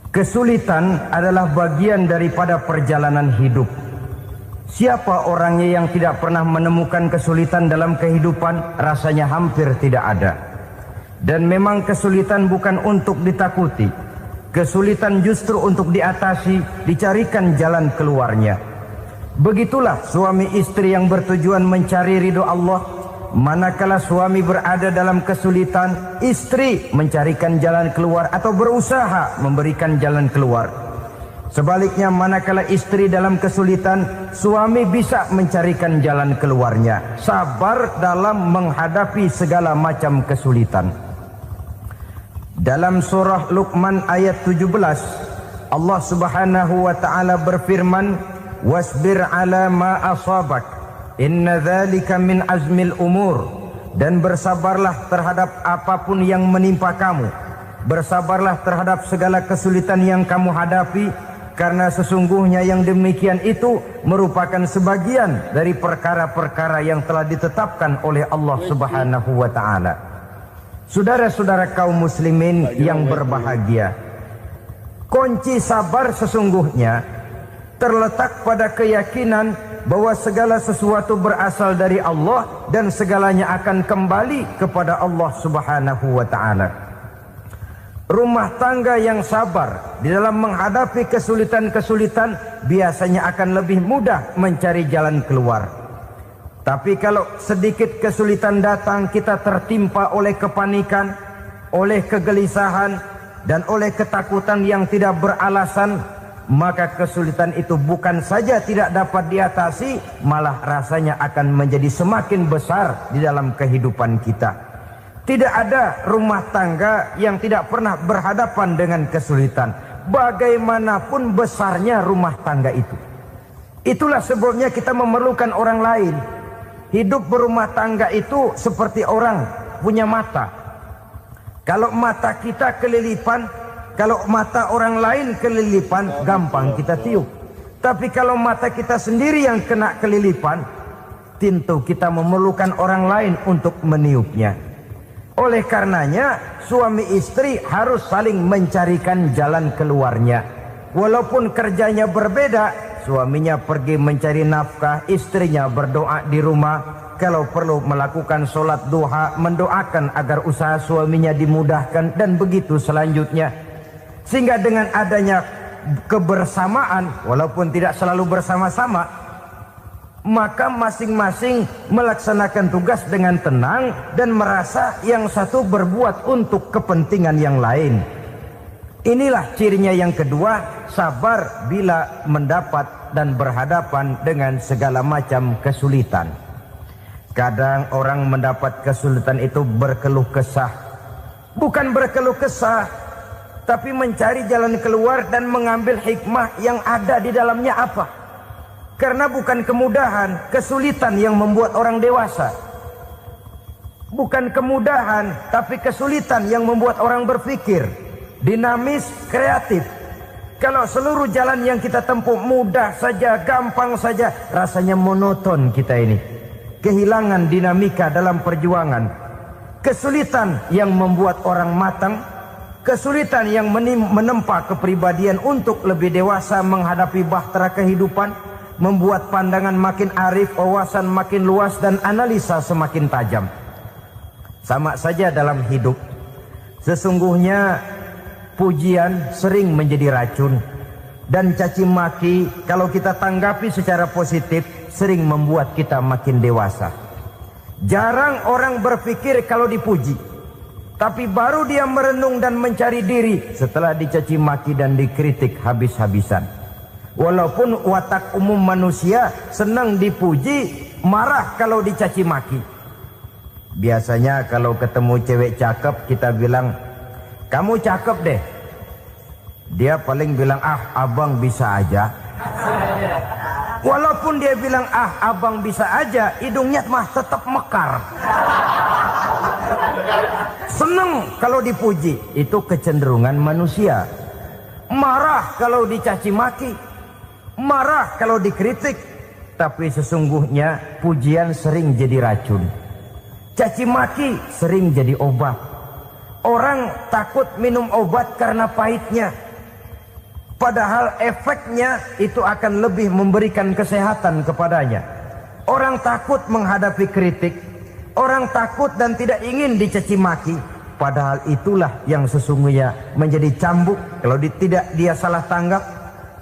Kesulitan adalah bagian daripada perjalanan hidup. Siapa orangnya yang tidak pernah menemukan kesulitan dalam kehidupan? Rasanya hampir tidak ada. Dan memang kesulitan bukan untuk ditakuti. Kesulitan justru untuk diatasi, dicarikan jalan keluarnya. Begitulah suami istri yang bertujuan mencari ridho Allah. Manakala suami berada dalam kesulitan, istri mencarikan jalan keluar atau berusaha memberikan jalan keluar. Sebaliknya, manakala istri dalam kesulitan, suami bisa mencarikan jalan keluarnya. Sabar dalam menghadapi segala macam kesulitan. Dalam surah Luqman ayat 17, Allah Subhanahu wa taala berfirman, "Wasbir 'ala ma asabak. Inna dzalika min azmil umur." Dan bersabarlah terhadap apapun yang menimpa kamu. Bersabarlah terhadap segala kesulitan yang kamu hadapi, karena sesungguhnya yang demikian itu merupakan sebagian dari perkara-perkara yang telah ditetapkan oleh Allah Subhanahu wa taala. Saudara-saudara kaum muslimin yang berbahagia, kunci sabar sesungguhnya terletak pada keyakinan bahwa segala sesuatu berasal dari Allah dan segalanya akan kembali kepada Allah Subhanahu wa taala. Rumah tangga yang sabar di dalam menghadapi kesulitan-kesulitan biasanya akan lebih mudah mencari jalan keluar. Tapi kalau sedikit kesulitan datang, kita tertimpa oleh kepanikan, oleh kegelisahan, dan oleh ketakutan yang tidak beralasan, maka kesulitan itu bukan saja tidak dapat diatasi, malah rasanya akan menjadi semakin besar di dalam kehidupan kita. Tidak ada rumah tangga yang tidak pernah berhadapan dengan kesulitan, bagaimanapun besarnya rumah tangga itu. Itulah sebabnya kita memerlukan orang lain. Hidup berumah tangga itu seperti orang punya mata. Kalau mata kita kelilipan, kalau mata orang lain kelilipan, gampang kita tiup. Tapi kalau mata kita sendiri yang kena kelilipan, tentu kita memerlukan orang lain untuk meniupnya. Oleh karenanya, suami istri harus saling mencarikan jalan keluarnya. Walaupun kerjanya berbeda, suaminya pergi mencari nafkah, istrinya berdoa di rumah. Kalau perlu melakukan sholat duha, mendoakan agar usaha suaminya dimudahkan, dan begitu selanjutnya. Sehingga dengan adanya kebersamaan, walaupun tidak selalu bersama-sama, maka masing-masing melaksanakan tugas dengan tenang dan merasa yang satu berbuat untuk kepentingan yang lain. Inilah cirinya yang kedua, sabar bila mendapat dan berhadapan dengan segala macam kesulitan. Kadang orang mendapat kesulitan itu berkeluh kesah. Bukan berkeluh kesah, tapi mencari jalan keluar dan mengambil hikmah yang ada di dalamnya apa. Karena bukan kemudahan, kesulitan yang membuat orang dewasa. Bukan kemudahan, tapi kesulitan yang membuat orang berpikir, dinamis, kreatif. Kalau seluruh jalan yang kita tempuh mudah saja, gampang saja, rasanya monoton kita ini. Kehilangan dinamika dalam perjuangan. Kesulitan yang membuat orang matang, kesulitan yang menempa kepribadian untuk lebih dewasa menghadapi bahtera kehidupan, membuat pandangan makin arif, wawasan makin luas, dan analisa semakin tajam. Sama saja dalam hidup. Sesungguhnya pujian sering menjadi racun, dan caci maki kalau kita tanggapi secara positif sering membuat kita makin dewasa. Jarang orang berpikir kalau dipuji, tapi baru dia merenung dan mencari diri setelah dicaci maki dan dikritik habis-habisan. Walaupun watak umum manusia senang dipuji, marah kalau dicaci maki. Biasanya kalau ketemu cewek cakep kita bilang, "Kamu cakep deh." Dia paling bilang, "Ah, abang bisa aja." Walaupun dia bilang, "Ah, abang bisa aja," hidungnya mah tetap mekar. Senang kalau dipuji, itu kecenderungan manusia. Marah kalau dicaci maki, marah kalau dikritik. Tapi sesungguhnya pujian sering jadi racun, caci maki sering jadi obat. Orang takut minum obat karena pahitnya. Padahal efeknya itu akan lebih memberikan kesehatan kepadanya. Orang takut menghadapi kritik, orang takut dan tidak ingin dicaci maki. Padahal itulah yang sesungguhnya menjadi cambuk kalau tidak dia salah tanggap,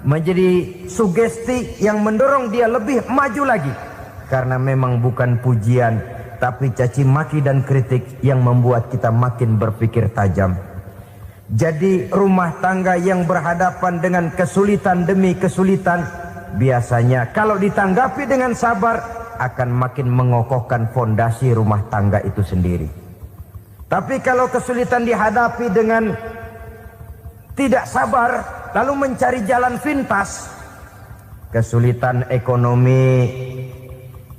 menjadi sugesti yang mendorong dia lebih maju lagi. Karena memang bukan pujian, tapi caci maki dan kritik yang membuat kita makin berpikir tajam. Jadi rumah tangga yang berhadapan dengan kesulitan demi kesulitan, biasanya kalau ditanggapi dengan sabar akan makin mengokohkan fondasi rumah tangga itu sendiri. Tapi kalau kesulitan dihadapi dengan tidak sabar, lalu mencari jalan pintas, kesulitan ekonomi,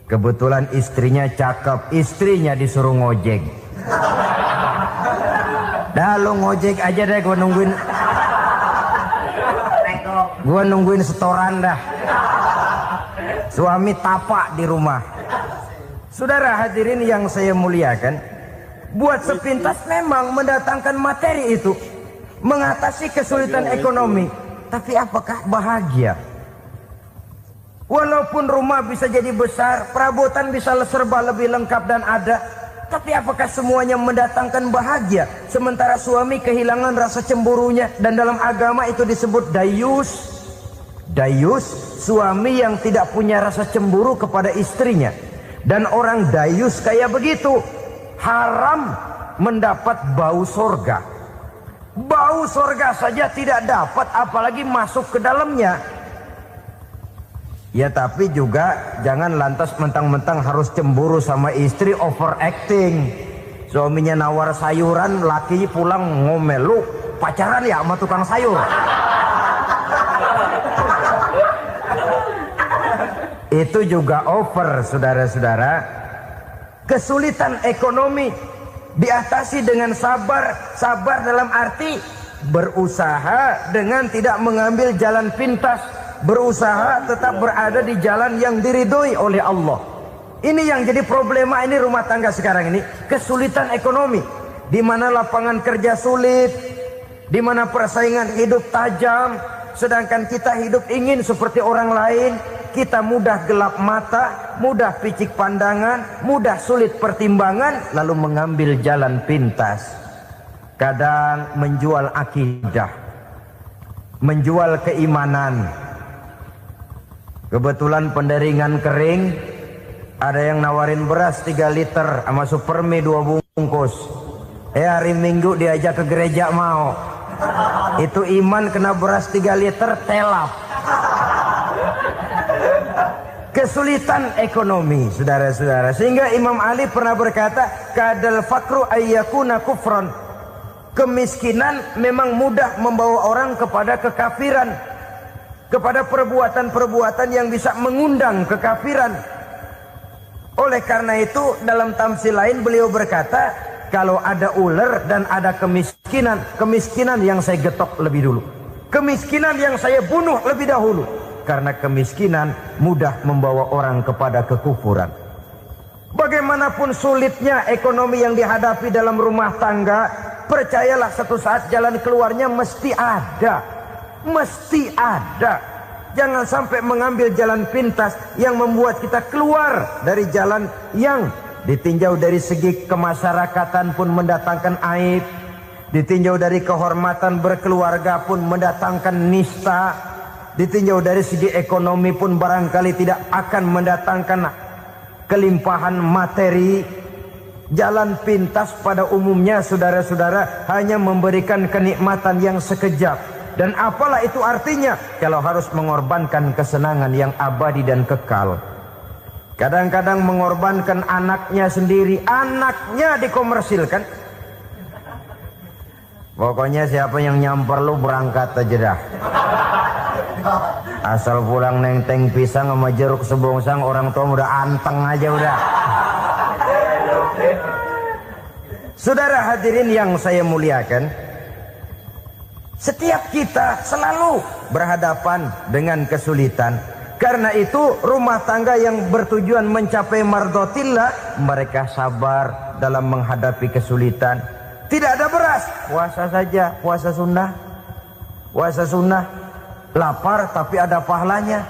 kebetulan istrinya cakep, istrinya disuruh ngojek. Dah lu ngojek aja deh, gua nungguin setoran dah. Suami tapak di rumah. Saudara hadirin yang saya muliakan, buat sepintas memang mendatangkan materi itu, mengatasi kesulitan ekonomi. Tapi apakah bahagia? Walaupun rumah bisa jadi besar, perabotan bisa serba lebih lengkap dan ada, tapi apakah semuanya mendatangkan bahagia? Sementara suami kehilangan rasa cemburunya, dan dalam agama itu disebut dayus. Dayus, suami yang tidak punya rasa cemburu kepada istrinya. Dan orang dayus kayak begitu haram mendapat bau sorga. Bau sorga saja tidak dapat, apalagi masuk ke dalamnya. Ya tapi juga jangan lantas mentang-mentang harus cemburu sama istri, overacting. Suaminya nawar sayuran, laki pulang ngomel, lu pacaran ya sama tukang sayur. Itu juga over, saudara-saudara. Kesulitan ekonomi diatasi dengan sabar. Sabar dalam arti berusaha dengan tidak mengambil jalan pintas, berusaha tetap berada di jalan yang diridhoi oleh Allah. Ini yang jadi problema ini rumah tangga sekarang ini, kesulitan ekonomi, di mana lapangan kerja sulit, di mana persaingan hidup tajam, sedangkan kita hidup ingin seperti orang lain. Kita mudah gelap mata, mudah picik pandangan, mudah sulit pertimbangan, lalu mengambil jalan pintas. Kadang menjual akidah, menjual keimanan. Kebetulan penderingan kering, ada yang nawarin beras 3 liter sama supermi 2 bungkus. Hari Minggu diajak ke gereja mau. Itu iman kena beras 3 liter telap. Kesulitan ekonomi, saudara-saudara. Sehingga Imam Ali pernah berkata, kadal fakru ayyakuna kufran. Kemiskinan memang mudah membawa orang kepada kekafiran, kepada perbuatan-perbuatan yang bisa mengundang kekafiran. Oleh karena itu dalam tamsil lain beliau berkata, kalau ada ular dan ada kemiskinan, kemiskinan yang saya getok lebih dulu, kemiskinan yang saya bunuh lebih dahulu. Karena kemiskinan mudah membawa orang kepada kekufuran. Bagaimanapun sulitnya ekonomi yang dihadapi dalam rumah tangga, percayalah satu saat jalan keluarnya mesti ada. Mesti ada. Jangan sampai mengambil jalan pintas yang membuat kita keluar dari jalan yang ditinjau dari segi kemasyarakatan pun mendatangkan aib, ditinjau dari kehormatan berkeluarga pun mendatangkan nista, ditinjau dari segi ekonomi pun barangkali tidak akan mendatangkan kelimpahan materi. Jalan pintas pada umumnya, saudara-saudara, hanya memberikan kenikmatan yang sekejap. Dan apalah itu artinya kalau harus mengorbankan kesenangan yang abadi dan kekal. Kadang-kadang mengorbankan anaknya sendiri, anaknya dikomersilkan. Pokoknya siapa yang nyamper lu berangkat aja dah. Asal pulang nenteng pisang sama jeruk sebongsang, orang tua udah anteng aja udah. Saudara hadirin yang saya muliakan, setiap kita selalu berhadapan dengan kesulitan. Karena itu rumah tangga yang bertujuan mencapai mardhatillah, mereka sabar dalam menghadapi kesulitan. Tidak ada beras, puasa saja, puasa sunnah. Puasa sunnah. lapar tapi ada pahalanya,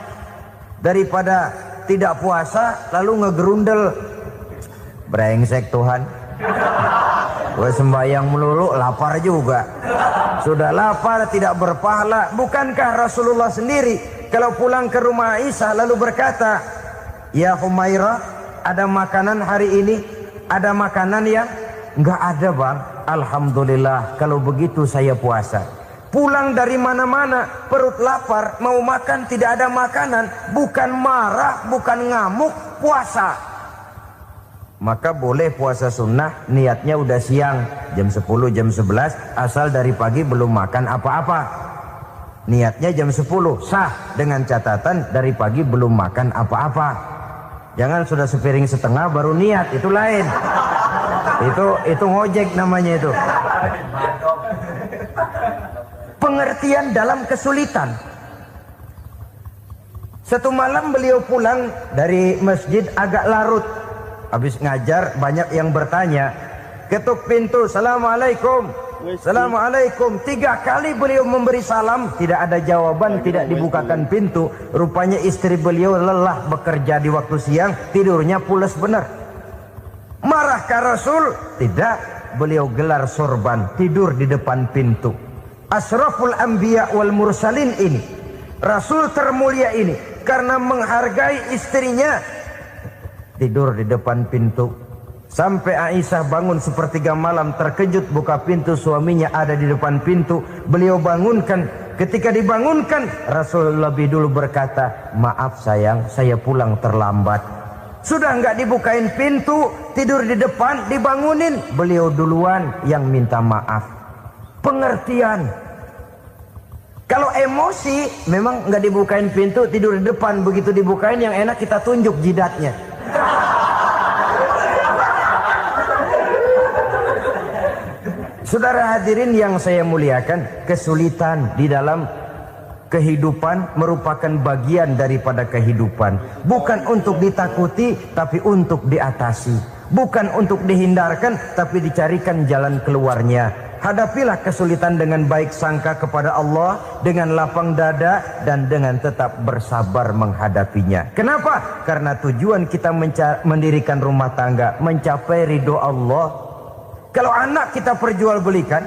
daripada tidak puasa lalu ngegerundel. Brengsek Tuhan, gue sembahyang melulu lapar juga. Sudah lapar tidak berpahala. Bukankah Rasulullah sendiri kalau pulang ke rumah Aisyah lalu berkata, ya Humairah, ada makanan hari ini? Ada makanan yang enggak ada bang. Alhamdulillah kalau begitu saya puasa. Pulang dari mana-mana perut lapar mau makan tidak ada makanan, bukan marah, bukan ngamuk, puasa. Maka boleh puasa sunnah, niatnya udah siang jam 10 jam 11, asal dari pagi belum makan apa-apa. Niatnya jam 10 sah, dengan catatan dari pagi belum makan apa-apa. Jangan sudah sepiring setengah baru niat, itu lain. Itu ngojek namanya itu. Pengertian dalam kesulitan. Satu malam beliau pulang dari masjid agak larut. Habis ngajar banyak yang bertanya. Ketuk pintu, Assalamualaikum. Assalamualaikum. 3 kali beliau memberi salam, tidak ada jawaban, tidak dibukakan pintu. Rupanya istri beliau lelah bekerja di waktu siang, tidurnya pules benar. Marahkah Rasul? Tidak. Beliau gelar sorban, tidur di depan pintu. Asraful anbiya wal mursalin ini, Rasul termulia ini, karena menghargai istrinya, tidur di depan pintu. Sampai Aisyah bangun sepertiga malam, terkejut buka pintu, suaminya ada di depan pintu. Beliau bangunkan. Ketika dibangunkan, Rasul lebih dulu berkata, maaf sayang, saya pulang terlambat. Sudah nggak dibukain pintu, tidur di depan, dibangunin, beliau duluan yang minta maaf. Pengertian. Kalau emosi, memang nggak dibukain pintu, tidur di depan. Begitu dibukain, yang enak kita tunjuk jidatnya. Saudara hadirin yang saya muliakan, kesulitan di dalam kehidupan merupakan bagian daripada kehidupan. Bukan untuk ditakuti, tapi untuk diatasi. Bukan untuk dihindarkan, tapi dicarikan jalan keluarnya. Hadapilah kesulitan dengan baik sangka kepada Allah, dengan lapang dada, dan dengan tetap bersabar menghadapinya. Kenapa? Karena tujuan kita mendirikan rumah tangga, mencapai ridho Allah. Kalau anak kita perjualbelikan,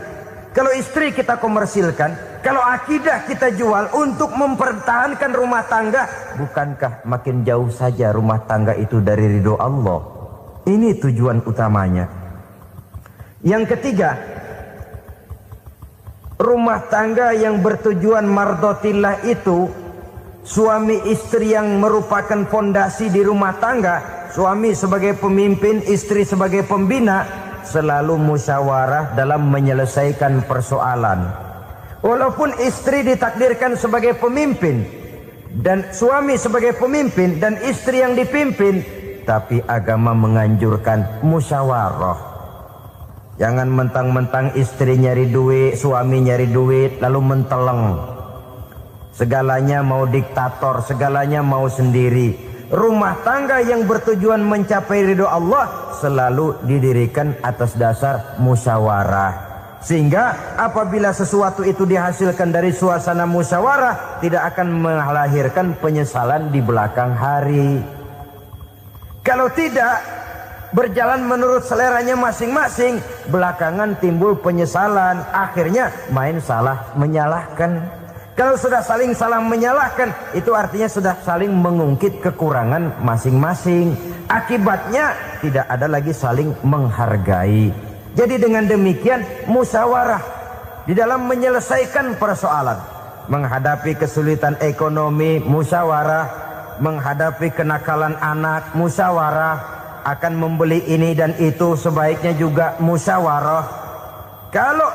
kalau istri kita komersilkan, kalau akidah kita jual untuk mempertahankan rumah tangga, bukankah makin jauh saja rumah tangga itu dari ridho Allah? Ini tujuan utamanya. Yang ketiga, rumah tangga yang bertujuan mardotillah itu, suami istri yang merupakan fondasi di rumah tangga, suami sebagai pemimpin, istri sebagai pembina, selalu musyawarah dalam menyelesaikan persoalan. Walaupun istri ditakdirkan sebagai pemimpin dan suami sebagai pemimpin dan istri yang dipimpin, tapi agama menganjurkan musyawarah. Jangan mentang-mentang istri nyari duit, suami nyari duit, lalu menteleng. Segalanya mau diktator, segalanya mau sendiri. Rumah tangga yang bertujuan mencapai ridho Allah selalu didirikan atas dasar musyawarah. Sehingga apabila sesuatu itu dihasilkan dari suasana musyawarah, tidak akan melahirkan penyesalan di belakang hari. Kalau tidak, berjalan menurut seleranya masing-masing, belakangan timbul penyesalan, akhirnya main salah menyalahkan. Kalau sudah saling salah menyalahkan, itu artinya sudah saling mengungkit kekurangan masing-masing. Akibatnya tidak ada lagi saling menghargai. Jadi dengan demikian musyawarah di dalam menyelesaikan persoalan. Menghadapi kesulitan ekonomi, musyawarah. Menghadapi kenakalan anak, musyawarah. Akan membeli ini dan itu, sebaiknya juga musyawarah. Kalau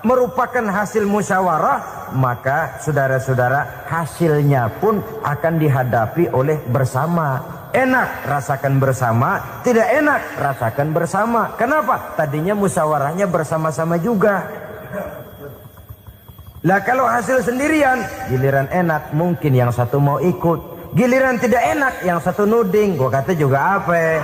merupakan hasil musyawarah, maka saudara-saudara hasilnya pun akan dihadapi oleh bersama. Enak rasakan bersama, tidak enak rasakan bersama. Kenapa? Tadinya musyawarahnya bersama-sama juga. Lah kalau hasil sendirian, giliran enak mungkin yang satu mau ikut, giliran tidak enak yang satu nuding. Gua kata juga apa?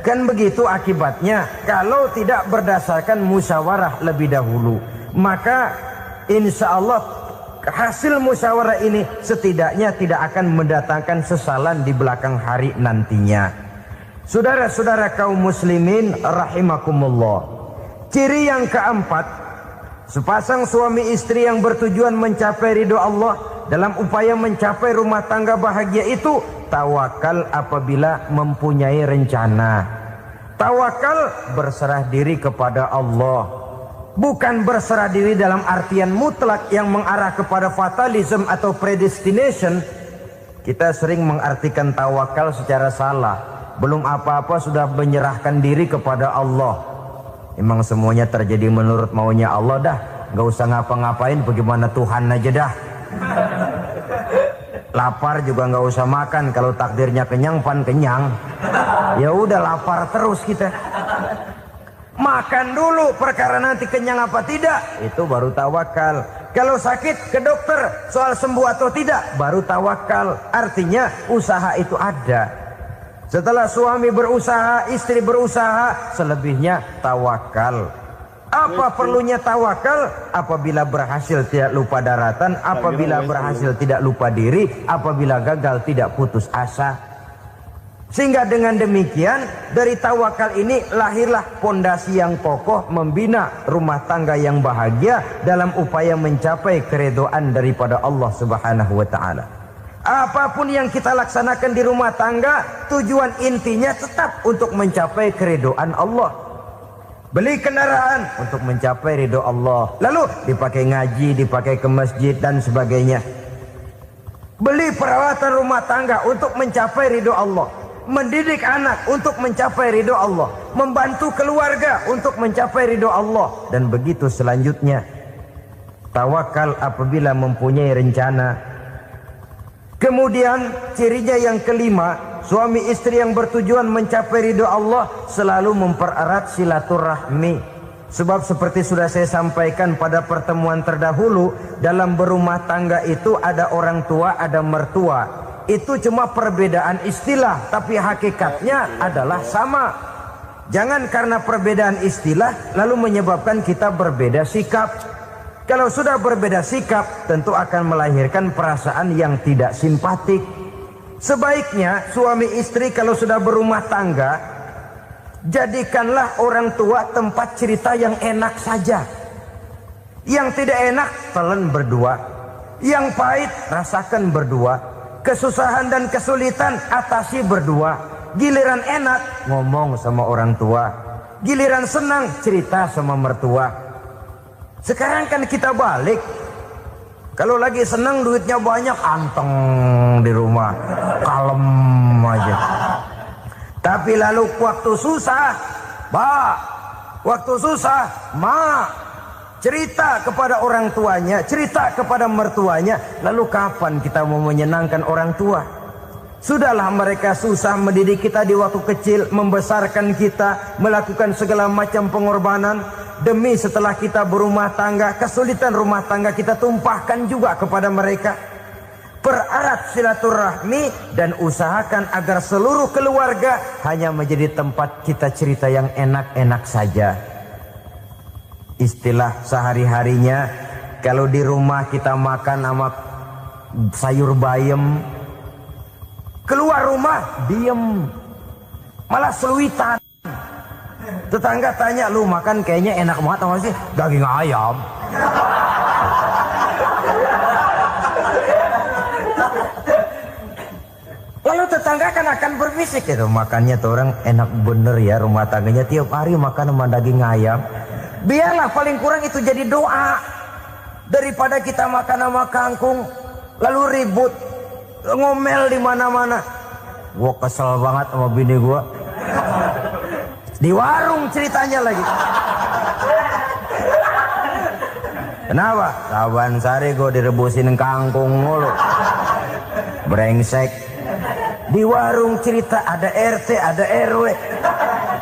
Kan begitu akibatnya kalau tidak berdasarkan musyawarah lebih dahulu. Maka insya Allah hasil musyawarah ini setidaknya tidak akan mendatangkan sesalan di belakang hari nantinya. Saudara-saudara kaum muslimin rahimakumullah. Ciri yang keempat, sepasang suami istri yang bertujuan mencapai ridho Allah dalam upaya mencapai rumah tangga bahagia itu tawakal apabila mempunyai rencana. Tawakal berserah diri kepada Allah. Bukan berserah diri dalam artian mutlak yang mengarah kepada fatalism atau predestination. Kita sering mengartikan tawakal secara salah. Belum apa-apa sudah menyerahkan diri kepada Allah. Emang semuanya terjadi menurut maunya Allah dah. Gak usah ngapa-ngapain, bagaimana Tuhan aja dah. Lapar juga gak usah makan. Kalau takdirnya kenyang, pan kenyang. Ya udah lapar terus kita. Makan dulu, perkara nanti kenyang apa tidak, itu baru tawakal. Kalau sakit ke dokter, soal sembuh atau tidak, baru tawakal. Artinya usaha itu ada. Setelah suami berusaha, istri berusaha, selebihnya tawakal. Apa perlunya tawakal? Apabila berhasil tidak lupa daratan, apabila berhasil tidak lupa diri, apabila gagal tidak putus asa. Sehingga dengan demikian dari tawakal ini lahirlah pondasi yang kokoh membina rumah tangga yang bahagia dalam upaya mencapai keridhaan daripada Allah Subhanahu wa taala. Apapun yang kita laksanakan di rumah tangga, tujuan intinya tetap untuk mencapai keridhaan Allah. Beli kendaraan untuk mencapai ridho Allah, lalu dipakai ngaji, dipakai ke masjid dan sebagainya. Beli peralatan rumah tangga untuk mencapai ridho Allah. Mendidik anak untuk mencapai ridho Allah, membantu keluarga untuk mencapai ridho Allah, dan begitu selanjutnya. Tawakal apabila mempunyai rencana. Kemudian cirinya yang kelima, suami istri yang bertujuan mencapai ridho Allah selalu mempererat silaturahmi. Sebab seperti sudah saya sampaikan pada pertemuan terdahulu, dalam berumah tangga itu ada orang tua, ada mertua. Itu cuma perbedaan istilah, tapi hakikatnya adalah sama. Jangan karena perbedaan istilah lalu menyebabkan kita berbeda sikap. Kalau sudah berbeda sikap, tentu akan melahirkan perasaan yang tidak simpatik. Sebaiknya suami istri kalau sudah berumah tangga, jadikanlah orang tua tempat cerita yang enak saja. Yang tidak enak telan berdua, yang pahit rasakan berdua. Kesusahan dan kesulitan atasi berdua. Giliran enak ngomong sama orang tua, giliran senang cerita sama mertua. Sekarang kan kita balik. Kalau lagi senang duitnya banyak, anteng di rumah, kalem aja. Tapi lalu waktu susah, waktu susah, cerita kepada orang tuanya, cerita kepada mertuanya. Lalu kapan kita mau menyenangkan orang tua? Sudahlah mereka susah mendidik kita di waktu kecil, membesarkan kita, melakukan segala macam pengorbanan. Demi setelah kita berumah tangga, kesulitan rumah tangga kita tumpahkan juga kepada mereka. Pererat silaturahmi dan usahakan agar seluruh keluarga hanya menjadi tempat kita cerita yang enak-enak saja. Istilah sehari-harinya, kalau di rumah kita makan sama sayur bayam, keluar rumah diem, malah seluitan. Tetangga tanya, lu makan kayaknya enak banget apa sih? Daging ayam. Lalu tetangga kan akan berbisik gitu, makannya tuh orang enak bener ya, rumah tangganya tiap hari makan sama daging ayam. Biarlah paling kurang itu jadi doa, daripada kita makan sama kangkung lalu ribut ngomel di mana-mana. Gua kesel banget sama bini gua. Di warung ceritanya lagi. Kenapa? Saban sari gua direbusin kangkung mulu. Brengsek. Di warung cerita ada RT, ada RW.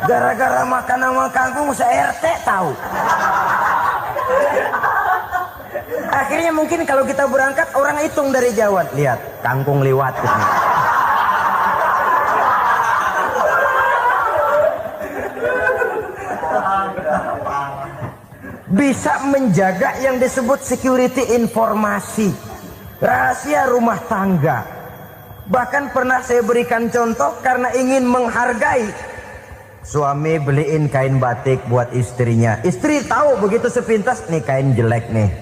Gara-gara makan sama kangkung se-RT tahu. Akhirnya mungkin kalau kita berangkat orang hitung dari jauh. Lihat, kangkung liwat. bisa menjaga yang disebut security informasi, rahasia rumah tangga. Bahkan pernah saya berikan contoh karena ingin menghargai. Suami beliin kain batik buat istrinya. Istri tahu begitu sepintas, nih kain jelek nih.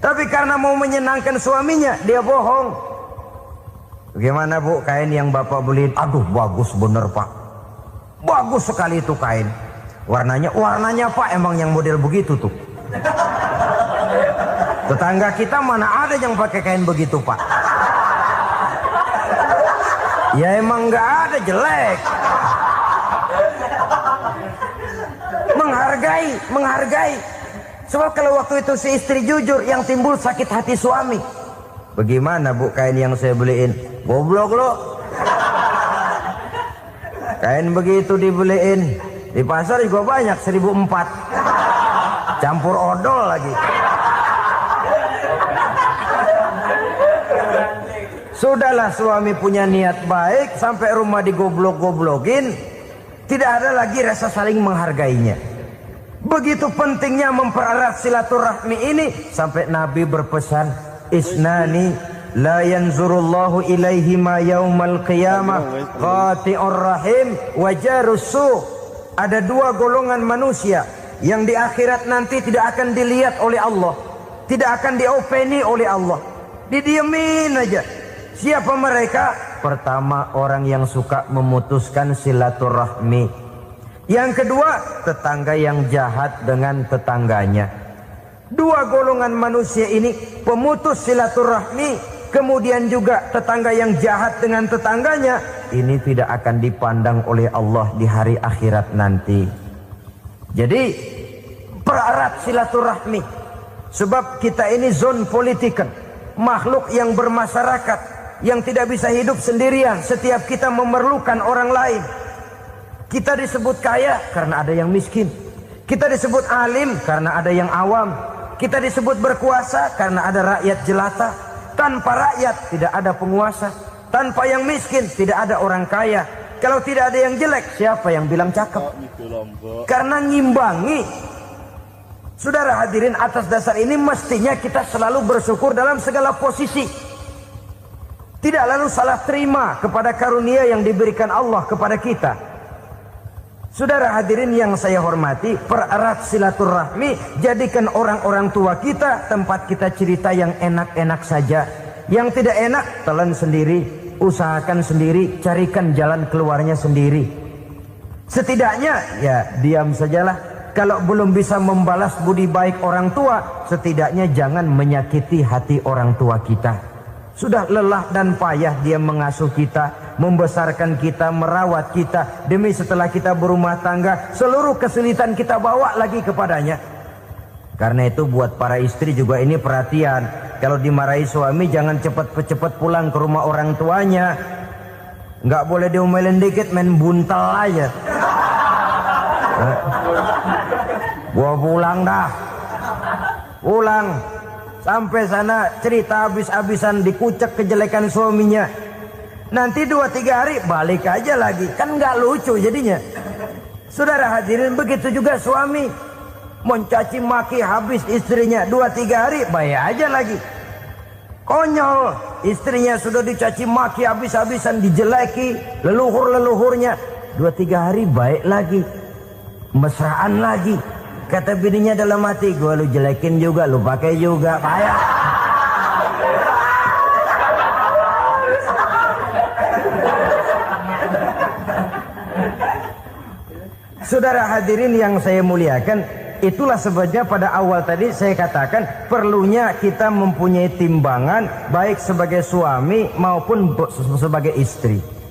Tapi karena mau menyenangkan suaminya, dia bohong. Bagaimana bu, kain yang bapak beliin? Aduh bagus bener pak. Bagus sekali itu kain. Warnanya pak emang yang model begitu tuh. Tetangga kita mana ada yang pakai kain begitu pak. Ya emang nggak ada, jelek. Menghargai. Sebab kalau waktu itu si istri jujur, yang timbul sakit hati suami. Bagaimana bu kain yang saya beliin? Goblok lo. Kain begitu dibeliin di pasar juga banyak 1.400, campur odol lagi. Sudahlah, suami punya niat baik, sampai rumah digoblok-goblokin, tidak ada lagi rasa saling menghargainya. Begitu pentingnya mempererat silaturahmi ini, sampai Nabi berpesan, isnani la yanzurullahu ilaihima yaumal qiyamah qati'ur rahim wa jarus su'. Ada dua golongan manusia yang di akhirat nanti tidak akan dilihat oleh Allah, tidak akan diopeni oleh Allah, didiemin aja. Siapa mereka? Pertama, orang yang suka memutuskan silaturahmi. Yang kedua, tetangga yang jahat dengan tetangganya. Dua golongan manusia ini, pemutus silaturahmi, kemudian juga tetangga yang jahat dengan tetangganya, ini tidak akan dipandang oleh Allah di hari akhirat nanti. Jadi pererat silaturahmi, sebab kita ini zon politikan, makhluk yang bermasyarakat, yang tidak bisa hidup sendirian. Setiap kita memerlukan orang lain. Kita disebut kaya karena ada yang miskin. Kita disebut alim karena ada yang awam. Kita disebut berkuasa karena ada rakyat jelata. Tanpa rakyat tidak ada penguasa. Tanpa yang miskin tidak ada orang kaya. Kalau tidak ada yang jelek, siapa yang bilang cakep? Karena ngimbangi. Saudara hadirin, atas dasar ini mestinya kita selalu bersyukur dalam segala posisi. Tidak lalu salah terima kepada karunia yang diberikan Allah kepada kita. Saudara hadirin yang saya hormati, pererat silaturahmi, jadikan orang-orang tua kita tempat kita cerita yang enak-enak saja. Yang tidak enak, telan sendiri, usahakan sendiri, carikan jalan keluarnya sendiri. Setidaknya, ya diam sajalah. Kalau belum bisa membalas budi baik orang tua, setidaknya jangan menyakiti hati orang tua kita. Sudah lelah dan payah dia mengasuh kita, membesarkan kita, merawat kita. Demi setelah kita berumah tangga, seluruh kesulitan kita bawa lagi kepadanya. Karena itu buat para istri juga ini perhatian. Kalau dimarahi suami, jangan cepat-cepat pulang ke rumah orang tuanya. Nggak boleh diomelin dikit, main buntal aja. Gua pulang dah. Pulang. Sampai sana cerita habis-habisan, dikucek kejelekan suaminya. Nanti 2-3 hari balik aja lagi. Kan nggak lucu jadinya. Saudara hadirin, begitu juga suami. Mencaci maki habis istrinya, 2-3 hari bayar aja lagi. Konyol, istrinya sudah dicaci maki habis-habisan, dijeleki leluhur-leluhurnya, 2-3 hari baik lagi. Mesraan lagi. Kata bininya dalam hati, gua lu jelekin juga, lu pakai juga, payah. Saudara hadirin yang saya muliakan, itulah sebabnya pada awal tadi saya katakan perlunya kita mempunyai timbangan baik sebagai suami maupun sebagai istri.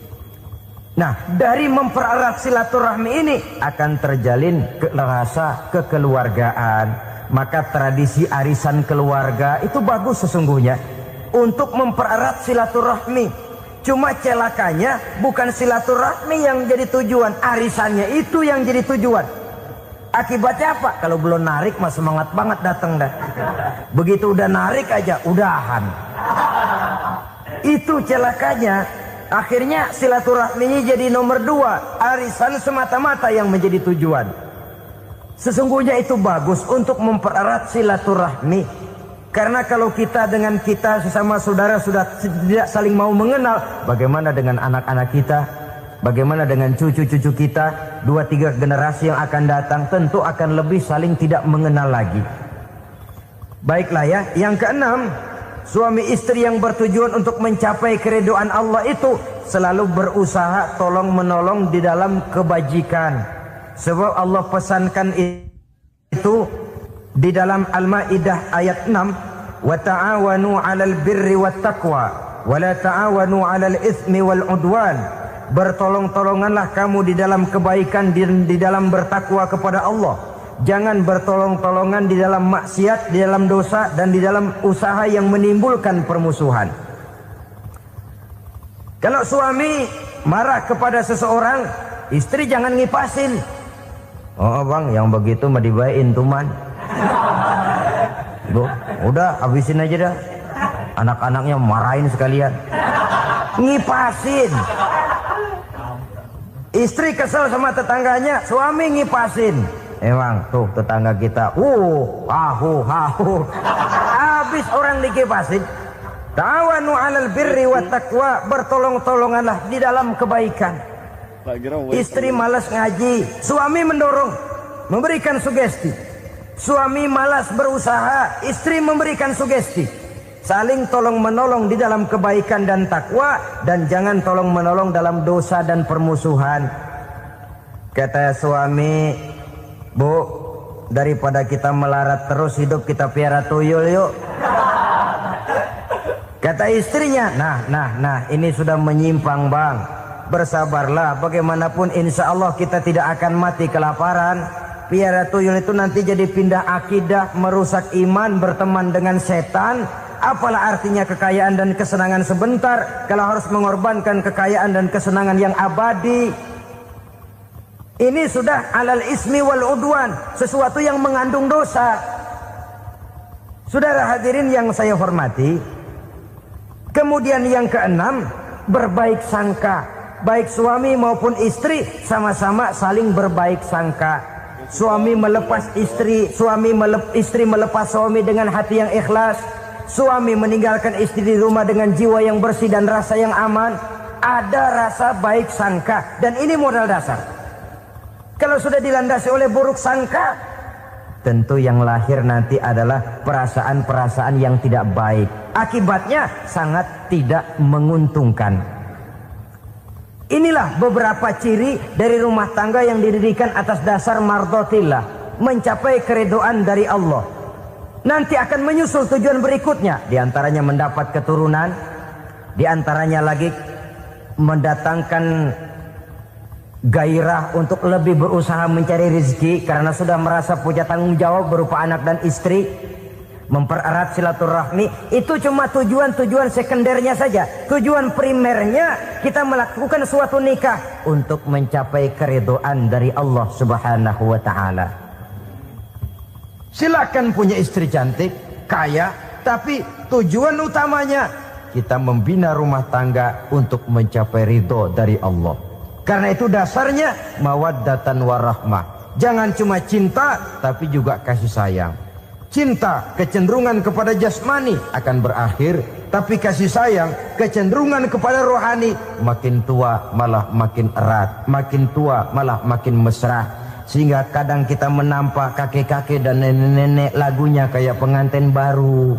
Nah, dari mempererat silaturahmi ini akan terjalin rasa kekeluargaan. Maka tradisi arisan keluarga itu bagus sesungguhnya untuk mempererat silaturahmi. Cuma celakanya bukan silaturahmi yang jadi tujuan, arisannya itu yang jadi tujuan. Akibatnya apa? Kalau belum narik mah semangat banget datang dah. Begitu udah narik aja udahan. Itu celakanya. Akhirnya silaturahminya jadi nomor 2, arisan semata-mata yang menjadi tujuan. Sesungguhnya itu bagus untuk mempererat silaturahmi. Karena kalau kita dengan kita sesama saudara sudah tidak saling mau mengenal, bagaimana dengan anak-anak kita? Bagaimana dengan cucu-cucu kita? 2-3 generasi yang akan datang tentu akan lebih saling tidak mengenal lagi. Baiklah ya, yang keenam, suami istri yang bertujuan untuk mencapai keridhaan Allah itu selalu berusaha tolong menolong di dalam kebajikan. Sebab Allah pesankan itu di dalam Al-Maidah ayat 6, wa ta'awanu 'alal birri wat taqwa wa la ta'awanu 'alal itsmi wal 'udwan. Bertolong-tolonganlah kamu di dalam kebaikan, di dalam bertakwa kepada Allah. Jangan bertolong-tolongan di dalam maksiat, di dalam dosa, dan di dalam usaha yang menimbulkan permusuhan. Kalau suami marah kepada seseorang, istri jangan ngipasin. Oh bang, yang begitu mah dibayain tuman. Bu, udah habisin aja dah. Anak-anaknya marahin sekalian. Ngipasin. Istri kesel sama tetangganya, suami ngipasin. Emang tuh tetangga kita, hahu. Habis orang dikipasin. Ta'awanu 'alal birri wat taqwa, bertolong-tolonganlah di dalam kebaikan. Istri malas ngaji, suami mendorong, memberikan sugesti. Suami malas berusaha, istri memberikan sugesti. Saling tolong menolong di dalam kebaikan dan takwa, dan jangan tolong menolong dalam dosa dan permusuhan. Kata suami, Bu, daripada kita melarat terus hidup, kita piara tuyul yuk. Kata istrinya, nah ini sudah menyimpang bang. Bersabarlah, bagaimanapun insya Allah kita tidak akan mati kelaparan. Piara tuyul itu nanti jadi pindah akidah, merusak iman, berteman dengan setan. Apalah artinya kekayaan dan kesenangan sebentar kalau harus mengorbankan kekayaan dan kesenangan yang abadi. Ini sudah alal ismi wal udwan, sesuatu yang mengandung dosa. Saudara hadirin yang saya hormati, kemudian yang keenam, berbaik sangka. Baik suami maupun istri sama-sama saling berbaik sangka. Suami melepas istri, istri melepas suami dengan hati yang ikhlas. Suami meninggalkan istri di rumah dengan jiwa yang bersih dan rasa yang aman. Ada rasa baik sangka, dan ini modal dasar. Kalau sudah dilandasi oleh buruk sangka, tentu yang lahir nanti adalah perasaan-perasaan yang tidak baik. Akibatnya sangat tidak menguntungkan. Inilah beberapa ciri dari rumah tangga yang didirikan atas dasar mardhatillah, mencapai keridhaan dari Allah. Nanti akan menyusul tujuan berikutnya, diantaranya mendapat keturunan, diantaranya lagi mendatangkan gairah untuk lebih berusaha mencari rezeki karena sudah merasa punya tanggung jawab berupa anak dan istri. Mempererat silaturahmi itu cuma tujuan-tujuan sekundernya saja. Tujuan primernya kita melakukan suatu nikah untuk mencapai keridhaan dari Allah Subhanahu wa taala. Silakan punya istri cantik, kaya, tapi tujuan utamanya kita membina rumah tangga untuk mencapai ridho dari Allah. Karena itu dasarnya mawaddatan warahmah. Jangan cuma cinta, tapi juga kasih sayang. Cinta, kecenderungan kepada jasmani akan berakhir, tapi kasih sayang, kecenderungan kepada rohani, makin tua malah makin erat, makin tua malah makin mesra. Sehingga kadang kita menampak kakek-kakek dan nenek-nenek lagunya kayak pengantin baru.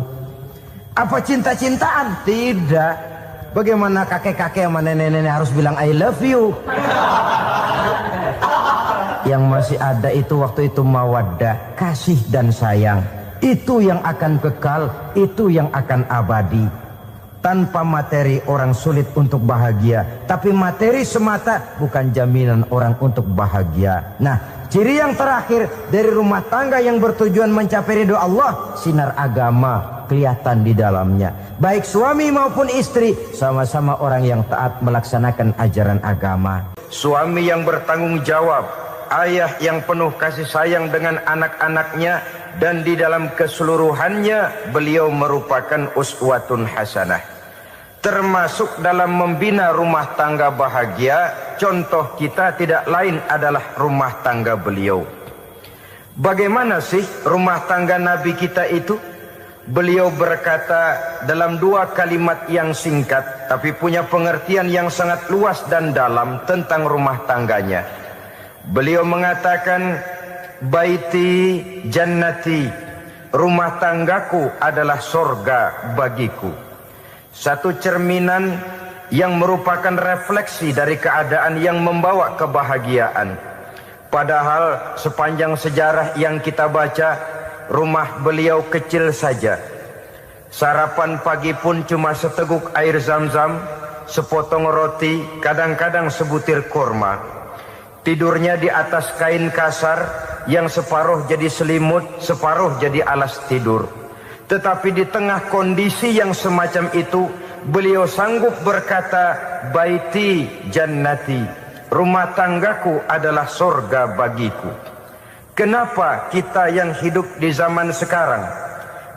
Apa cinta-cintaan? Tidak. Bagaimana kakek-kakek sama nenek-nenek harus bilang I love you? Yang masih ada itu waktu itu mawaddah, kasih dan sayang. Itu yang akan kekal, itu yang akan abadi. Tanpa materi orang sulit untuk bahagia, tapi materi semata bukan jaminan orang untuk bahagia. Nah, ciri yang terakhir dari rumah tangga yang bertujuan mencapai ridho Allah, sinar agama kelihatan di dalamnya. Baik suami maupun istri sama-sama orang yang taat melaksanakan ajaran agama. Suami yang bertanggung jawab, ayah yang penuh kasih sayang dengan anak-anaknya, dan di dalam keseluruhannya beliau merupakan uswatun hasanah. Termasuk dalam membina rumah tangga bahagia, contoh kita tidak lain adalah rumah tangga beliau. Bagaimana sih rumah tangga Nabi kita itu? Beliau berkata dalam dua kalimat yang singkat tapi punya pengertian yang sangat luas dan dalam tentang rumah tangganya. Beliau mengatakan, baiti jannati, rumah tanggaku adalah sorga bagiku. Satu cerminan yang merupakan refleksi dari keadaan yang membawa kebahagiaan. Padahal sepanjang sejarah yang kita baca, rumah beliau kecil saja. Sarapan pagi pun cuma seteguk air zam-zam, sepotong roti, kadang-kadang sebutir kurma. Tidurnya di atas kain kasar yang separuh jadi selimut, separuh jadi alas tidur. Tetapi di tengah kondisi yang semacam itu, beliau sanggup berkata, baiti jannati, rumah tanggaku adalah surga bagiku. Kenapa kita yang hidup di zaman sekarang,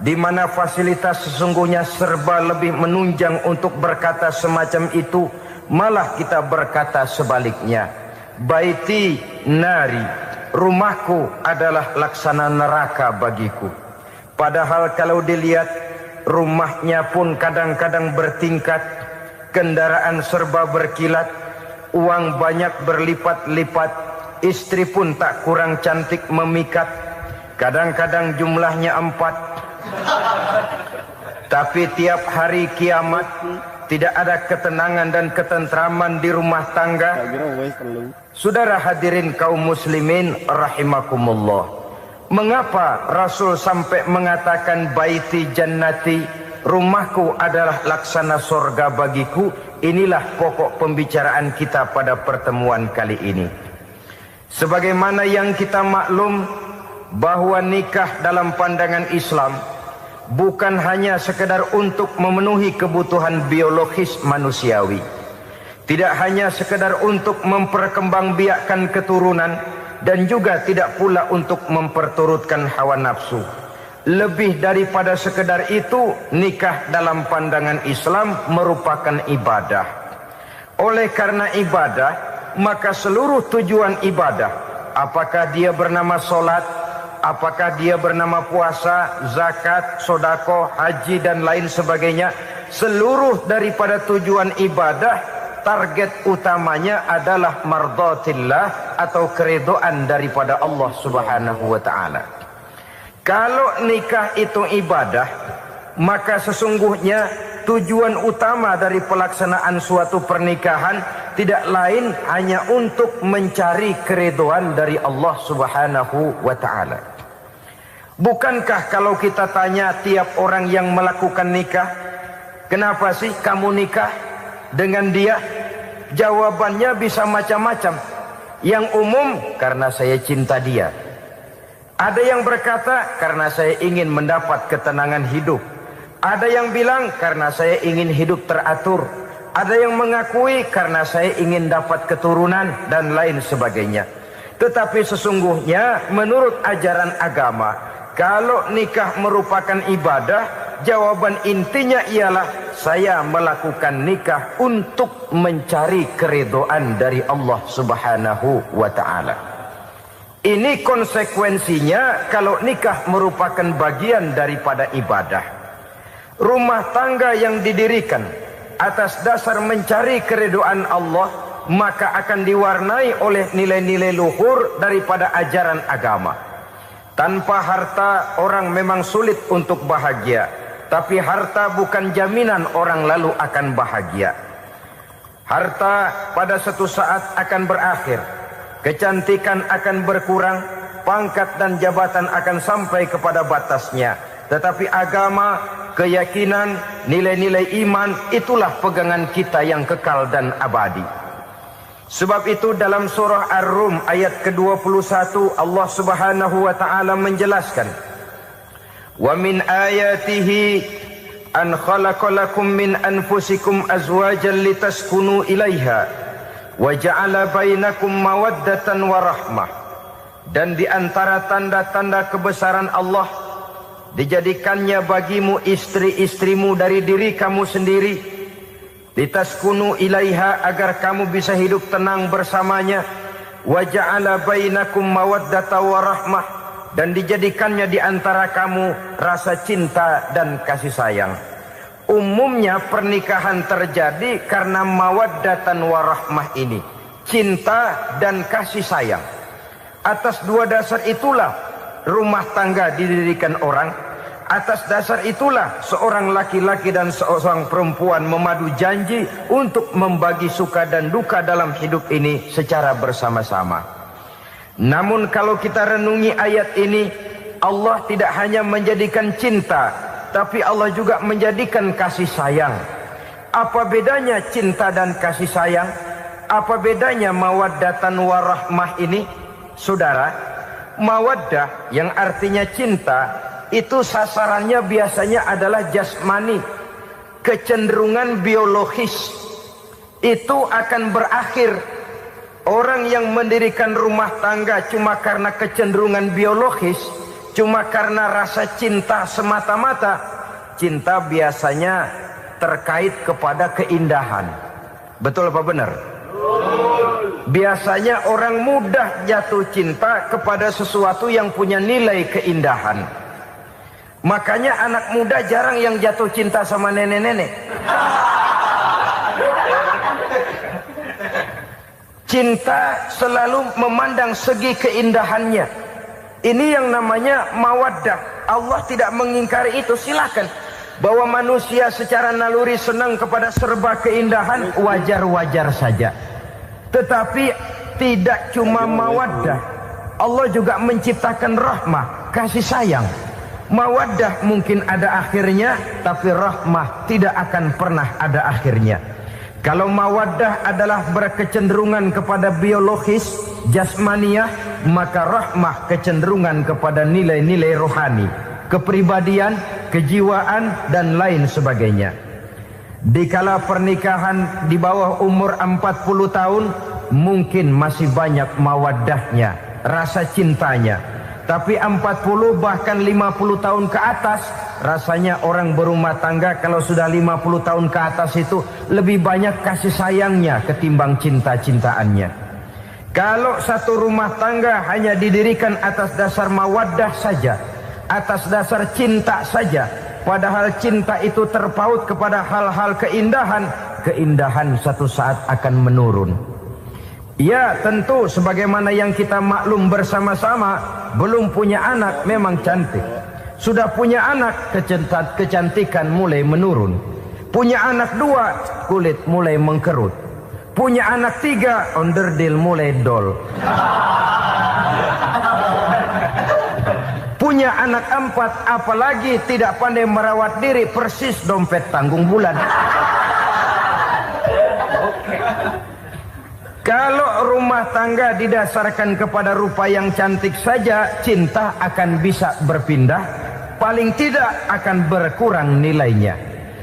di mana fasilitas sesungguhnya serba lebih menunjang untuk berkata semacam itu, malah kita berkata sebaliknya, baiti nari, rumahku adalah laksana neraka bagiku. Padahal kalau dilihat, rumahnya pun kadang-kadang bertingkat, kendaraan serba berkilat, uang banyak berlipat-lipat, istri pun tak kurang cantik memikat, kadang-kadang jumlahnya 4. Tapi tiap hari kiamat tidak ada ketenangan dan ketentraman di rumah tangga. Saudara hadirin kaum muslimin rahimakumullah, mengapa Rasul sampai mengatakan baiti jannati, rumahku adalah laksana surga bagiku? Inilah pokok pembicaraan kita pada pertemuan kali ini. Sebagaimana yang kita maklum bahwa nikah dalam pandangan Islam bukan hanya sekedar untuk memenuhi kebutuhan biologis manusiawi, tidak hanya sekedar untuk memperkembangbiakkan keturunan, dan juga tidak pula untuk memperturutkan hawa nafsu. Lebih daripada sekedar itu, nikah dalam pandangan Islam merupakan ibadah. Oleh karena ibadah, maka seluruh tujuan ibadah, apakah dia bernama solat, apakah dia bernama puasa, zakat, sodako, haji dan lain sebagainya, seluruh daripada tujuan ibadah, target utamanya adalah mardhatillah atau keridhaan daripada Allah Subhanahu wa ta'ala. Kalau nikah itu ibadah, maka sesungguhnya tujuan utama dari pelaksanaan suatu pernikahan tidak lain hanya untuk mencari keridhaan dari Allah Subhanahu wa ta'ala. Bukankah kalau kita tanya tiap orang yang melakukan nikah, kenapa sih kamu nikah dengan dia? Jawabannya bisa macam-macam. Yang umum, karena saya cinta dia. Ada yang berkata, karena saya ingin mendapat ketenangan hidup. Ada yang bilang, karena saya ingin hidup teratur. Ada yang mengakui, karena saya ingin dapat keturunan, dan lain sebagainya. Tetapi sesungguhnya, menurut ajaran agama, kalau nikah merupakan ibadah, jawaban intinya ialah, saya melakukan nikah untuk mencari keridhaan dari Allah Subhanahu wa ta'ala. Ini konsekuensinya kalau nikah merupakan bagian daripada ibadah. Rumah tangga yang didirikan atas dasar mencari keridhaan Allah, maka akan diwarnai oleh nilai-nilai luhur daripada ajaran agama. Tanpa harta orang memang sulit untuk bahagia, tapi harta bukan jaminan orang lalu akan bahagia. Harta pada suatu saat akan berakhir. Kecantikan akan berkurang, pangkat dan jabatan akan sampai kepada batasnya. Tetapi agama, keyakinan, nilai-nilai iman, itulah pegangan kita yang kekal dan abadi. Sebab itu dalam surah Ar-Rum ayat ke-21 Allah Subhanahu wa ta'ala menjelaskan, "Wa min ayatihi an khalaqalakum min anfusikum azwajan litaskunu ilaiha wa ja'ala bainakum mawaddatan wa rahmah." Dan di antara tanda-tanda kebesaran Allah, dijadikannya bagimu istri-istrimu dari diri kamu sendiri, litaskunu ilaiha, agar kamu bisa hidup tenang bersamanya, wa ja'ala bainakum mawaddatan wa rahmah, dan dijadikannya di antara kamu rasa cinta dan kasih sayang. Umumnya pernikahan terjadi karena mawaddatan warahmah ini, cinta dan kasih sayang. Atas dua dasar itulah rumah tangga didirikan orang. Atas dasar itulah seorang laki-laki dan seorang perempuan memadu janji untuk membagi suka dan duka dalam hidup ini secara bersama-sama. Namun kalau kita renungi ayat ini, Allah tidak hanya menjadikan cinta, tapi Allah juga menjadikan kasih sayang. Apa bedanya cinta dan kasih sayang? Apa bedanya mawaddatan warahmah ini? Saudara, mawaddah yang artinya cinta, itu sasarannya biasanya adalah jasmani, kecenderungan biologis. Itu akan berakhir. Orang yang mendirikan rumah tangga cuma karena kecenderungan biologis, cuma karena rasa cinta semata-mata, cinta biasanya terkait kepada keindahan. Betul apa benar? Biasanya orang mudah jatuh cinta kepada sesuatu yang punya nilai keindahan. Makanya anak muda jarang yang jatuh cinta sama nenek-nenek. Cinta selalu memandang segi keindahannya. Ini yang namanya mawaddah. Allah tidak mengingkari itu, silakan. Bahwa manusia secara naluri senang kepada serba keindahan, wajar-wajar saja. Tetapi tidak cuma mawaddah, Allah juga menciptakan rahmah, kasih sayang. Mawaddah mungkin ada akhirnya, tapi rahmah tidak akan pernah ada akhirnya. Kalau mawaddah adalah berkecenderungan kepada biologis, jasmaniah, maka rahmah kecenderungan kepada nilai-nilai rohani, kepribadian, kejiwaan, dan lain sebagainya. Dikala pernikahan di bawah umur 40 tahun, mungkin masih banyak mawaddahnya, rasa cintanya. Tapi 40 bahkan 50 tahun ke atas, rasanya orang berumah tangga kalau sudah 50 tahun ke atas itu lebih banyak kasih sayangnya ketimbang cinta-cintaannya. Kalau satu rumah tangga hanya didirikan atas dasar mawaddah saja, atas dasar cinta saja, padahal cinta itu terpaut kepada hal-hal keindahan, keindahan satu saat akan menurun. Ya tentu sebagaimana yang kita maklum bersama-sama, belum punya anak memang cantik. Sudah punya anak, kecantikan mulai menurun. Punya anak 2, kulit mulai mengkerut. Punya anak 3, onderdil mulai dol. Punya anak 4, apalagi tidak pandai merawat diri, persis dompet tanggung bulan. Kalau rumah tangga didasarkan kepada rupa yang cantik saja, cinta akan bisa berpindah, paling tidak akan berkurang nilainya.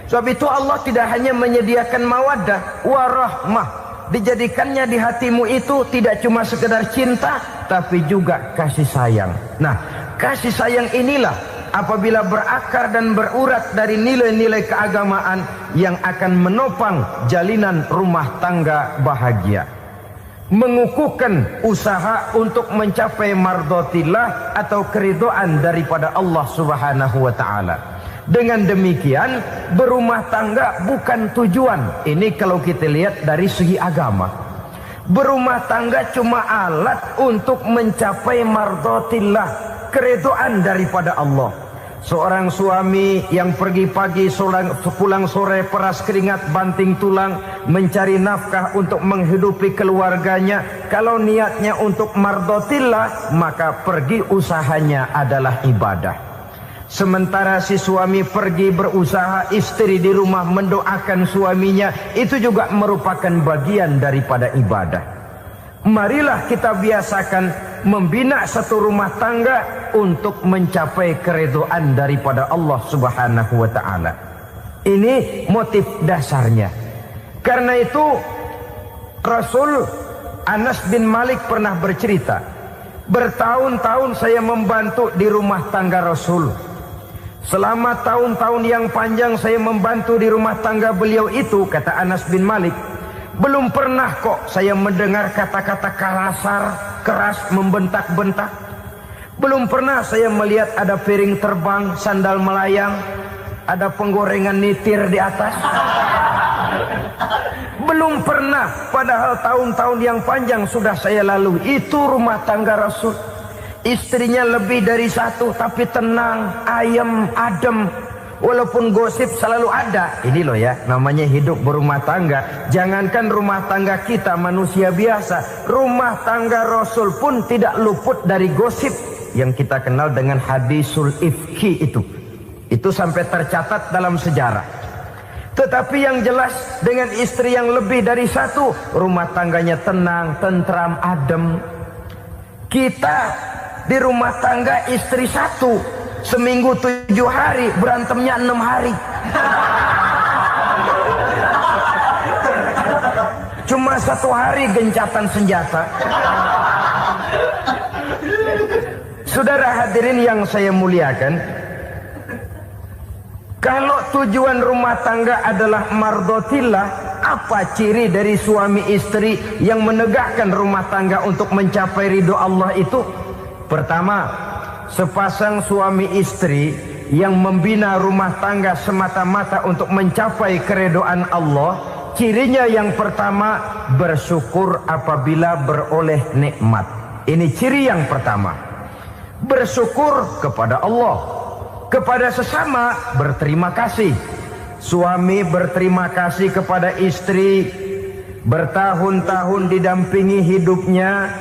Sebab itu Allah tidak hanya menyediakan mawaddah, warahmah, dijadikannya di hatimu itu tidak cuma sekedar cinta, tapi juga kasih sayang. Nah, kasih sayang inilah apabila berakar dan berurat dari nilai-nilai keagamaan yang akan menopang jalinan rumah tangga bahagia. Mengukuhkan usaha untuk mencapai mardotillah atau keridhaan daripada Allah Subhanahu wa ta'ala. Dengan demikian berumah tangga bukan tujuan. Ini kalau kita lihat dari segi agama. Berumah tangga cuma alat untuk mencapai mardotillah, keridhaan daripada Allah. Seorang suami yang pergi pagi pulang sore peras keringat banting tulang mencari nafkah untuk menghidupi keluarganya, kalau niatnya untuk mardotillah maka pergi usahanya adalah ibadah. Sementara si suami pergi berusaha, istri di rumah mendoakan suaminya, itu juga merupakan bagian daripada ibadah. Marilah kita biasakan membina satu rumah tangga untuk mencapai keridhaan daripada Allah Subhanahu wa ta'ala. Ini motif dasarnya. Karena itu Rasul Anas bin Malik pernah bercerita, bertahun-tahun saya membantu di rumah tangga Rasul. Selama tahun-tahun yang panjang saya membantu di rumah tangga beliau itu, kata Anas bin Malik, belum pernah kok saya mendengar kata-kata kasar, keras, membentak-bentak. Belum pernah saya melihat ada piring terbang, sandal melayang, ada penggorengan nitir di atas. Belum pernah, padahal tahun-tahun yang panjang sudah saya lalui. Itu rumah tangga Rasul. Istrinya lebih dari satu, tapi tenang, ayem, adem. Walaupun gosip selalu ada. Ini loh ya, namanya hidup berumah tangga. Jangankan rumah tangga kita manusia biasa, rumah tangga Rasul pun tidak luput dari gosip yang kita kenal dengan hadisul ifki itu. Itu sampai tercatat dalam sejarah. Tetapi yang jelas, dengan istri yang lebih dari satu, rumah tangganya tenang, tentram, adem. Kita di rumah tangga istri satu, seminggu 7 hari, berantemnya 6 hari. Cuma 1 hari gencatan senjata. Saudara hadirin yang saya muliakan, kalau tujuan rumah tangga adalah mardotillah, apa ciri dari suami istri yang menegakkan rumah tangga untuk mencapai ridho Allah itu? Pertama, sepasang suami istri yang membina rumah tangga semata-mata untuk mencapai keridhaan Allah, cirinya yang pertama, bersyukur apabila beroleh nikmat. Ini ciri yang pertama. Bersyukur kepada Allah, kepada sesama berterima kasih. Suami berterima kasih kepada istri, bertahun-tahun didampingi hidupnya,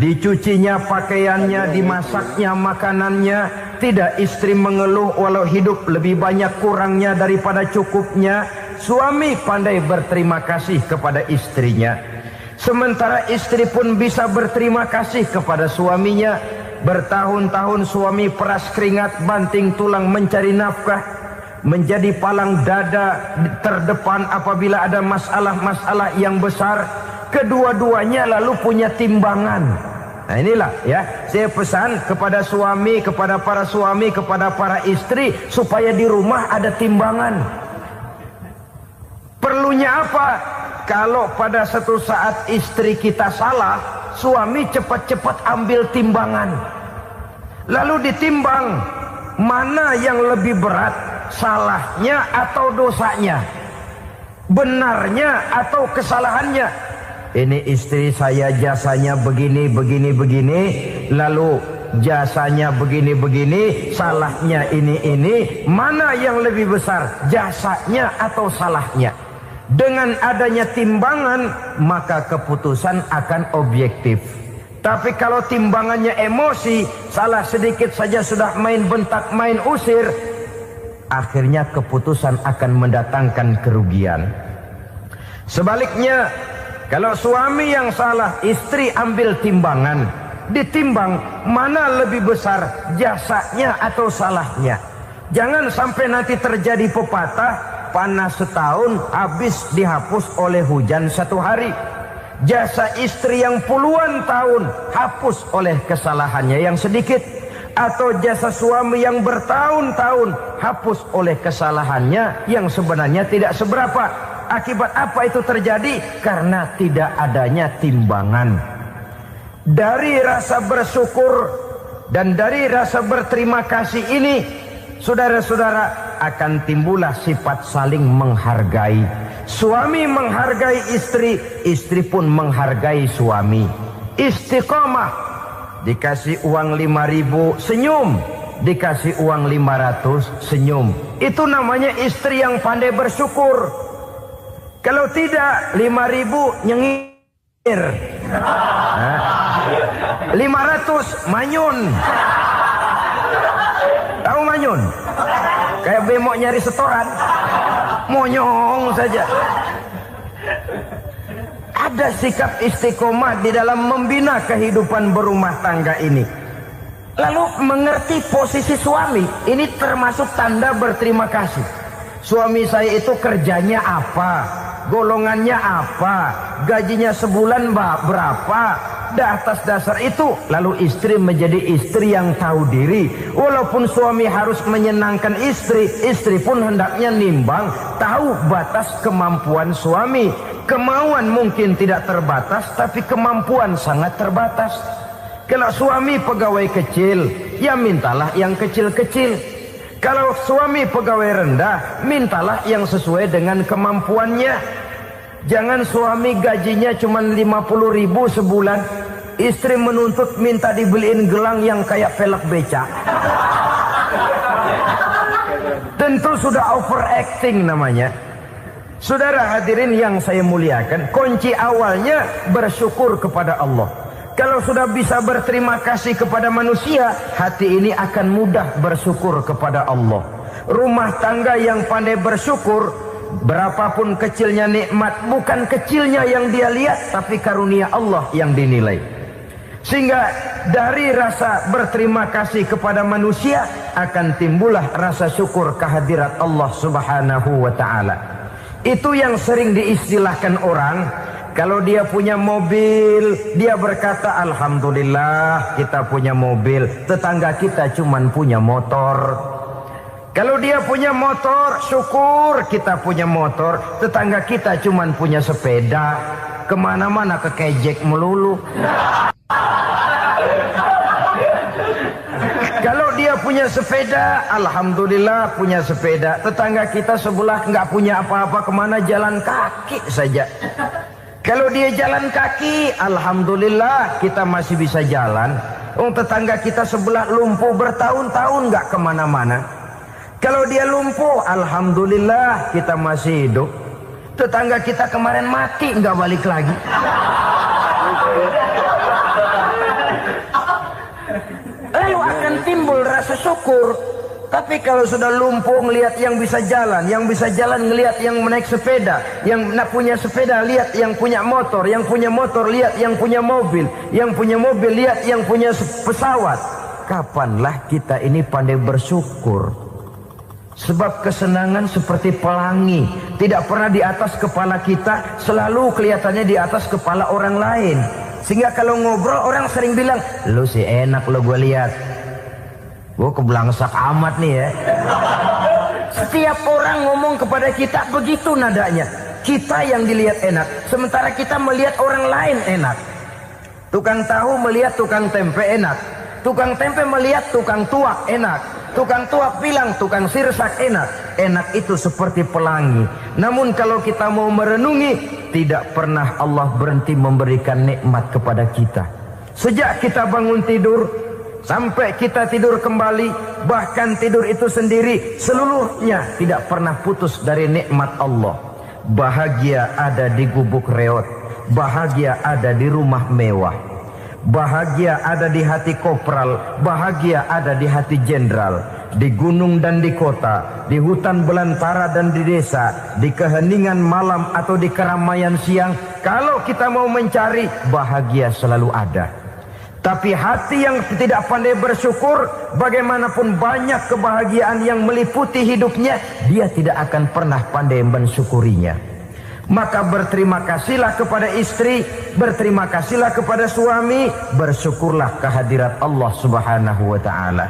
dicucinya pakaiannya, dimasaknya makanannya. Tidak istri mengeluh walau hidup lebih banyak kurangnya daripada cukupnya. Suami pandai berterima kasih kepada istrinya. Sementara istri pun bisa berterima kasih kepada suaminya. Bertahun-tahun suami peras keringat, banting tulang mencari nafkah, menjadi palang dada terdepan apabila ada masalah-masalah yang besar. Kedua-duanya lalu punya timbangan. Nah inilah ya, saya pesan kepada suami, kepada para suami, kepada para istri, supaya di rumah ada timbangan. Perlunya apa? Kalau pada satu saat istri kita salah, suami cepat-cepat ambil timbangan, lalu ditimbang mana yang lebih berat, salahnya atau dosanya, benarnya atau kesalahannya. Ini istri saya jasanya begini, lalu jasanya begini, salahnya ini. Mana yang lebih besar, jasanya atau salahnya? Dengan adanya timbangan, maka keputusan akan objektif. Tapi kalau timbangannya emosi, salah sedikit saja sudah main bentak, main usir, akhirnya keputusan akan mendatangkan kerugian. Sebaliknya, kalau suami yang salah, istri ambil timbangan, ditimbang mana lebih besar, jasanya atau salahnya. Jangan sampai nanti terjadi pepatah, panas setahun habis dihapus oleh hujan 1 hari. Jasa istri yang puluhan tahun hapus oleh kesalahannya yang sedikit, atau jasa suami yang bertahun-tahun hapus oleh kesalahannya yang sebenarnya tidak seberapa. Akibat apa itu terjadi? Karena tidak adanya timbangan. Dari rasa bersyukur dan dari rasa berterima kasih ini, saudara-saudara, akan timbullah sifat saling menghargai. Suami menghargai istri, istri pun menghargai suami. Istiqomah, dikasih uang 5.000 senyum, dikasih uang 500 senyum. Itu namanya istri yang pandai bersyukur. Kalau tidak, 5.000 nyengir, 500 manyun. Tahu manyun? Kayak bemok nyari setoran, monyong saja. Ada sikap istiqomah di dalam membina kehidupan berumah tangga ini. Lalu mengerti posisi suami, ini termasuk tanda berterima kasih. Suami saya itu kerjanya apa, golongannya apa, gajinya sebulan berapa. Atas dasar itu, lalu istri menjadi istri yang tahu diri. Walaupun suami harus menyenangkan istri, istri pun hendaknya nimbang, tahu batas kemampuan suami. Kemauan mungkin tidak terbatas, tapi kemampuan sangat terbatas. Kalau suami pegawai kecil, ya mintalah yang kecil-kecil. Kalau suami pegawai rendah, mintalah yang sesuai dengan kemampuannya. Jangan suami gajinya cuma 50.000 sebulan, istri menuntut minta dibeliin gelang yang kayak velg becak. Tentu sudah overacting namanya. Saudara hadirin yang saya muliakan, kunci awalnya bersyukur kepada Allah. Kalau sudah bisa berterima kasih kepada manusia, hati ini akan mudah bersyukur kepada Allah. Rumah tangga yang pandai bersyukur, berapapun kecilnya nikmat, bukan kecilnya yang dia lihat, tapi karunia Allah yang dinilai. Sehingga dari rasa berterima kasih kepada manusia akan timbullah rasa syukur kehadirat Allah Subhanahu wa ta'ala. Itu yang sering diistilahkan orang. Kalau dia punya mobil, dia berkata alhamdulillah kita punya mobil, tetangga kita cuman punya motor. Kalau dia punya motor, syukur kita punya motor, tetangga kita cuman punya sepeda, kemana-mana kekejek melulu. Kalau dia punya sepeda, alhamdulillah punya sepeda, tetangga kita sebelah nggak punya apa-apa, kemana jalan kaki saja. Kalau dia jalan kaki, alhamdulillah kita masih bisa jalan. Tetangga kita sebelah lumpuh bertahun-tahun nggak kemana-mana. Kalau dia lumpuh, alhamdulillah kita masih hidup. Tetangga kita kemarin mati nggak balik lagi. Lalu akan timbul rasa syukur. Tapi kalau sudah lumpuh ngelihat yang bisa jalan ngelihat yang menaik sepeda, yang punya sepeda lihat yang punya motor lihat yang punya mobil lihat yang punya pesawat. Kapanlah kita ini pandai bersyukur? Sebab kesenangan seperti pelangi, tidak pernah di atas kepala kita, selalu kelihatannya di atas kepala orang lain. Sehingga kalau ngobrol orang sering bilang, lu sih enak lo gue lihat. Gue kebelangsak amat nih ya. Setiap orang ngomong kepada kita begitu nadanya. Kita yang dilihat enak, sementara kita melihat orang lain enak. Tukang tahu melihat tukang tempe enak, tukang tempe melihat tukang tuak enak, tukang tuak bilang tukang sirsak enak. Enak itu seperti pelangi. Namun kalau kita mau merenungi, tidak pernah Allah berhenti memberikan nikmat kepada kita. Sejak kita bangun tidur sampai kita tidur kembali, bahkan tidur itu sendiri, seluruhnya tidak pernah putus dari nikmat Allah. Bahagia ada di gubuk reot, bahagia ada di rumah mewah, bahagia ada di hati kopral, bahagia ada di hati jenderal, di gunung dan di kota, di hutan belantara dan di desa, di keheningan malam atau di keramaian siang. Kalau kita mau mencari, bahagia selalu ada. Tapi hati yang tidak pandai bersyukur, bagaimanapun banyak kebahagiaan yang meliputi hidupnya, dia tidak akan pernah pandai mensyukurinya. Maka berterima kasihlah kepada istri, berterima kasihlah kepada suami, bersyukurlah kehadirat Allah Subhanahu wa ta'ala.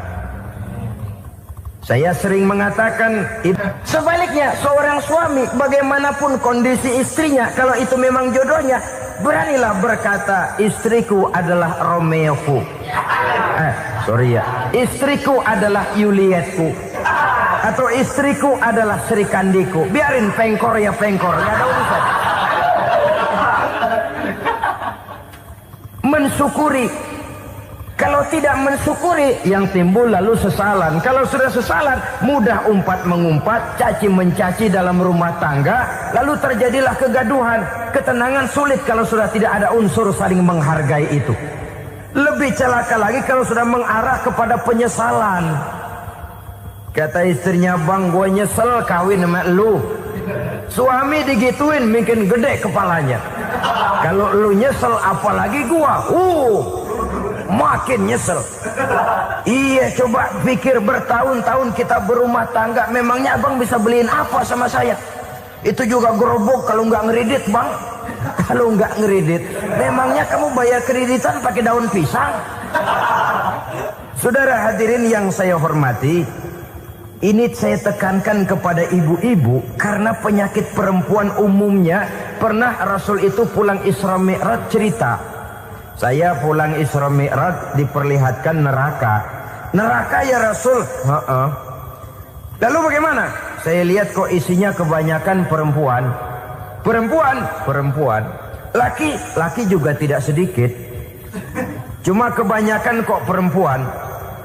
Saya sering mengatakan, sebaliknya seorang suami bagaimanapun kondisi istrinya, kalau itu memang jodohnya, beranilah berkata, istriku adalah Romeoku, istriku adalah Julietku, atau istriku adalah Sri Kandiku. Biarin pengkor ya pengkor, gak ada urusan. Mensyukuri. Kalau tidak mensyukuri, yang timbul lalu sesalan. Kalau sudah sesalan, mudah umpat mengumpat, caci mencaci dalam rumah tangga, lalu terjadilah kegaduhan. Ketenangan sulit kalau sudah tidak ada unsur saling menghargai itu. Lebih celaka lagi kalau sudah mengarah kepada penyesalan. Kata istrinya, bang gue nyesel kawin sama lu. Suami digituin mungkin gede kepalanya. Kalau lu nyesel apalagi gua, makin nyesel. Iya, coba pikir bertahun-tahun kita berumah tangga, memangnya abang bisa beliin apa sama saya? Itu juga gerobok kalau nggak ngeridit bang. Kalau nggak ngeridit, memangnya kamu bayar kreditan pakai daun pisang? Saudara hadirin yang saya hormati, ini saya tekankan kepada ibu-ibu karena penyakit perempuan umumnya. Pernah Rasul itu pulang Isra Mi'raj cerita, Saya pulang Isra Mi'raj diperlihatkan neraka. Neraka ya Rasul? Lalu bagaimana? Saya lihat kok isinya kebanyakan perempuan. Perempuan. Laki juga tidak sedikit. Cuma kebanyakan kok perempuan.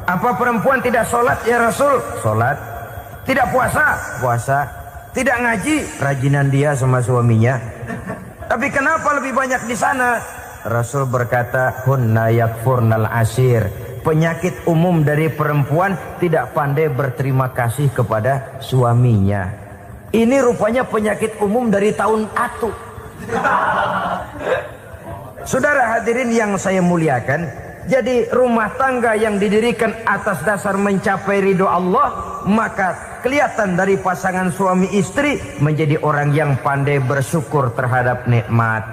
Apa perempuan tidak sholat ya Rasul? Sholat. Tidak puasa? Puasa. Tidak ngaji? Rajinan dia sama suaminya. Tapi kenapa lebih banyak di sana? Rasul berkata, hunna yakfurnal ashir. Penyakit umum dari perempuan tidak pandai berterima kasih kepada suaminya. Ini rupanya penyakit umum dari tahun atu. Saudara hadirin yang saya muliakan, jadi rumah tangga yang didirikan atas dasar mencapai ridho Allah, maka kelihatan dari pasangan suami istri menjadi orang yang pandai bersyukur terhadap nikmat.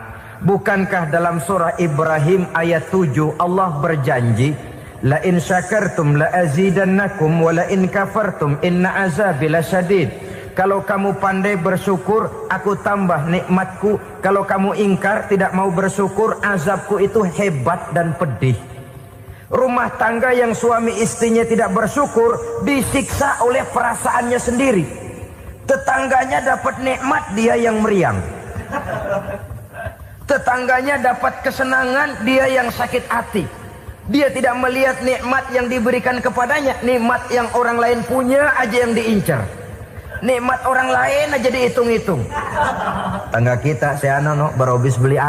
Bukankah dalam surah Ibrahim ayat 7 Allah berjanji, la in syakartum la azidannakum wa la in kafartum inna azabi lasyadid. Kalau kamu pandai bersyukur, aku tambah nikmatku. Kalau kamu ingkar, tidak mau bersyukur, azabku itu hebat dan pedih. Rumah tangga yang suami istrinya tidak bersyukur disiksa oleh perasaannya sendiri. Tetangganya dapat nikmat, dia yang meriang. Tetangganya dapat kesenangan, dia yang sakit hati. Dia tidak melihat nikmat yang diberikan kepadanya. Nikmat yang orang lain punya aja yang diincar. Nikmat orang lain aja dihitung-hitung. Tangga kita, saya baru habis beli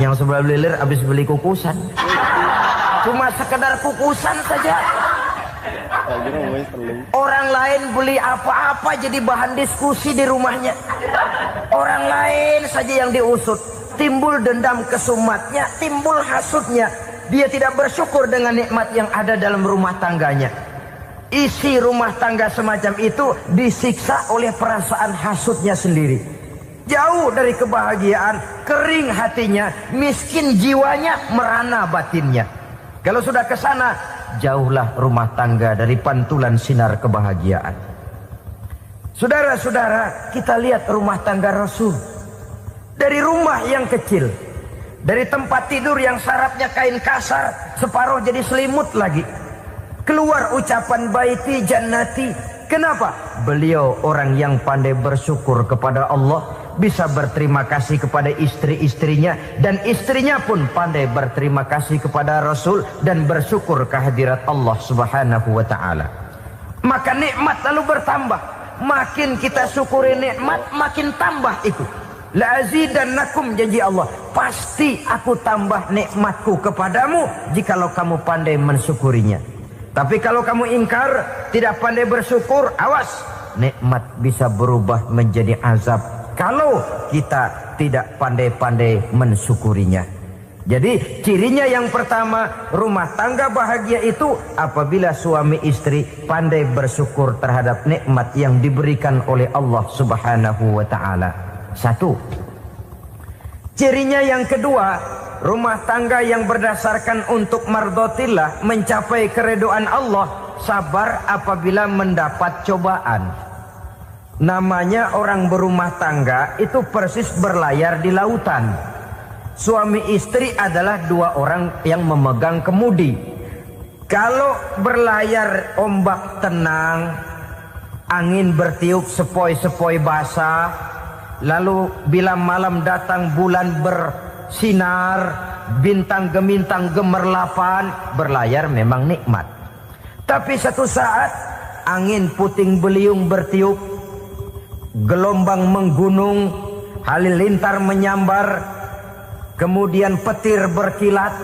yang sebelah belilir habis beli kukusan. Cuma sekedar kukusan saja. Orang lain beli apa-apa jadi bahan diskusi di rumahnya. Orang lain saja yang diusut. Timbul dendam kesumatnya, timbul hasutnya. Dia tidak bersyukur dengan nikmat yang ada dalam rumah tangganya. Isi rumah tangga semacam itu disiksa oleh perasaan hasutnya sendiri. Jauh dari kebahagiaan, kering hatinya, miskin jiwanya, merana batinnya. Kalau sudah ke sana, jauhlah rumah tangga dari pantulan sinar kebahagiaan. Saudara-saudara, kita lihat rumah tangga Rasul. Dari rumah yang kecil, dari tempat tidur yang syaratnya kain kasar, separuh jadi selimut lagi. Keluar ucapan baiti jannati. Kenapa? Beliau orang yang pandai bersyukur kepada Allah, bisa berterima kasih kepada istri-istrinya, dan istrinya pun pandai berterima kasih kepada Rasul dan bersyukur kehadirat Allah Subhanahu wa taala. Maka nikmat lalu bertambah. Makin kita syukuri nikmat, makin tambah itu. La azidannakum, janji Allah, pasti aku tambah nikmatku kepadamu jikalau kamu pandai mensyukurinya. Tapi kalau kamu ingkar, tidak pandai bersyukur, awas, nikmat bisa berubah menjadi azab kalau kita tidak pandai-pandai mensyukurinya. Jadi cirinya yang pertama, rumah tangga bahagia itu apabila suami istri pandai bersyukur terhadap nikmat yang diberikan oleh Allah Subhanahu wa taala. Satu. Cirinya yang kedua, rumah tangga yang berdasarkan untuk mardotillah, mencapai keredoan Allah, sabar apabila mendapat cobaan. Namanya orang berumah tangga itu persis berlayar di lautan. Suami istri adalah dua orang yang memegang kemudi. Kalau berlayar ombak tenang, angin bertiup sepoi-sepoi basah, lalu bila malam datang bulan bersinar, bintang gemintang gemerlapan, berlayar memang nikmat. Tapi satu saat angin puting beliung bertiup, gelombang menggunung, halilintar menyambar, kemudian petir berkilat.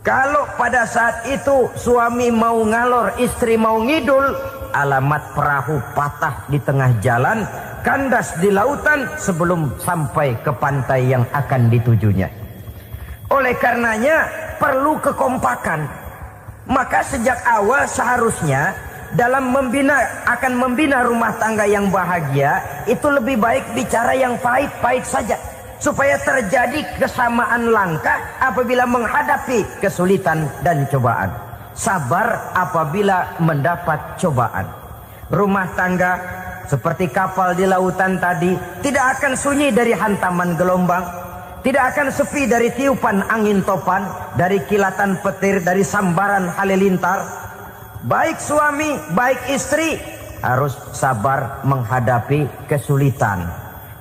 Kalau pada saat itu suami mau ngalor, istri mau ngidul, alamat perahu patah di tengah jalan, kandas di lautan sebelum sampai ke pantai yang akan ditujunya. Oleh karenanya perlu kekompakan. Maka sejak awal seharusnya dalam akan membina rumah tangga yang bahagia, itu lebih baik bicara yang pahit-pahit saja, supaya terjadi kesamaan langkah apabila menghadapi kesulitan dan cobaan. Sabar apabila mendapat cobaan. Rumah tangga seperti kapal di lautan tadi tidak akan sunyi dari hantaman gelombang. tidak akan sepi dari tiupan angin topan, dari kilatan petir, dari sambaran halilintar. Baik suami, baik istri harus sabar menghadapi kesulitan.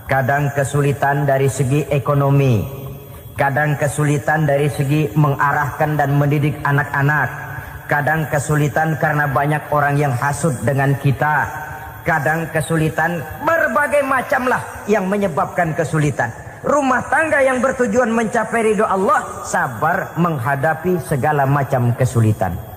Kadang kesulitan dari segi ekonomi, kadang kesulitan dari segi mengarahkan dan mendidik anak-anak, kadang kesulitan karena banyak orang yang hasut dengan kita, kadang kesulitan berbagai macam lah yang menyebabkan kesulitan. Rumah tangga yang bertujuan mencapai ridho Allah sabar menghadapi segala macam kesulitan.